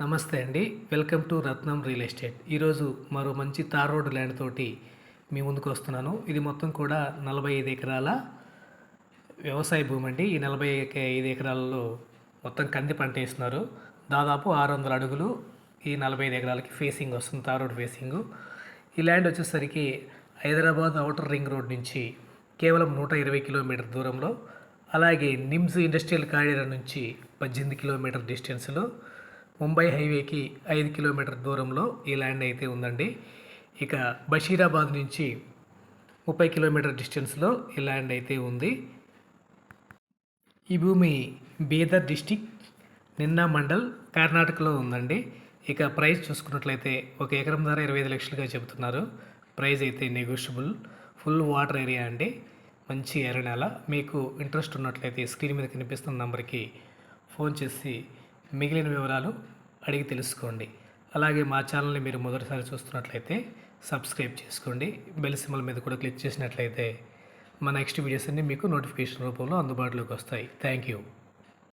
నమస్తే అండి. Welcome to Ratnam real estate. ఈరోజు మరో మంచి తార్ రోడ్ ల్యాండ్ తోటి మీ ముందుకు వస్తున్నాను. ఇది మొత్తం కూడా 45 ఎకరాల వ్యవసాయ భూమి అండి. ఈ 45 ఎకరాలలో మొత్తం కంది పంట వేస్తున్నారు. దాదాపు 600 అడుగులు ఈ 45 ఎకరాలకి ఫేసింగ్ వస్తుంది, తార్ రోడ్ ఫేసింగు. ఈ ల్యాండ్ వచ్చేసరికి హైదరాబాద్ ఔటర్ రింగ్ రోడ్ నుంచి కేవలం 120 కిలోమీటర్ దూరంలో, అలాగే నిమ్స్ ఇండస్ట్రియల్ కారిడార్ నుంచి 18 కిలోమీటర్ డిస్టెన్స్లో, ముంబై హైవేకి 5 కిలోమీటర్ దూరంలో ఈ ల్యాండ్ అయితే ఉందండి. ఇక బషీరాబాద్ నుంచి 30 కిలోమీటర్ డిస్టెన్స్లో ఈ ల్యాండ్ అయితే ఉంది. ఈ భూమి బీదర్ డిస్టిక్, నిన్నా మండల్, కర్ణాటకలో ఉందండి. ఇక ప్రైస్ చూసుకున్నట్లయితే ఒక ఎకరం ధర 25 లక్షలుగా చెబుతున్నారు. ప్రైస్ అయితే నెగోషియబుల్. ఫుల్ వాటర్ ఏరియా అండి, మంచి ఎర్రనేల. మీకు ఇంట్రెస్ట్ ఉన్నట్లయితే స్క్రీన్ మీద కనిపిస్తున్న నంబర్కి ఫోన్ చేసి మిగిలిన వివరాలు అడిగి తెలుసుకోండి. అలాగే మా ఛానల్ని మీరు మొదటిసారి చూస్తున్నట్లయితే సబ్స్క్రైబ్ చేసుకోండి. బెల్ సింబల్ మీద కూడా క్లిక్ చేసినట్లయితే మా నెక్స్ట్ వీడియోస్ అన్నీ మీకు నోటిఫికేషన్ రూపంలో అందుబాటులోకి వస్తాయి. Thank you.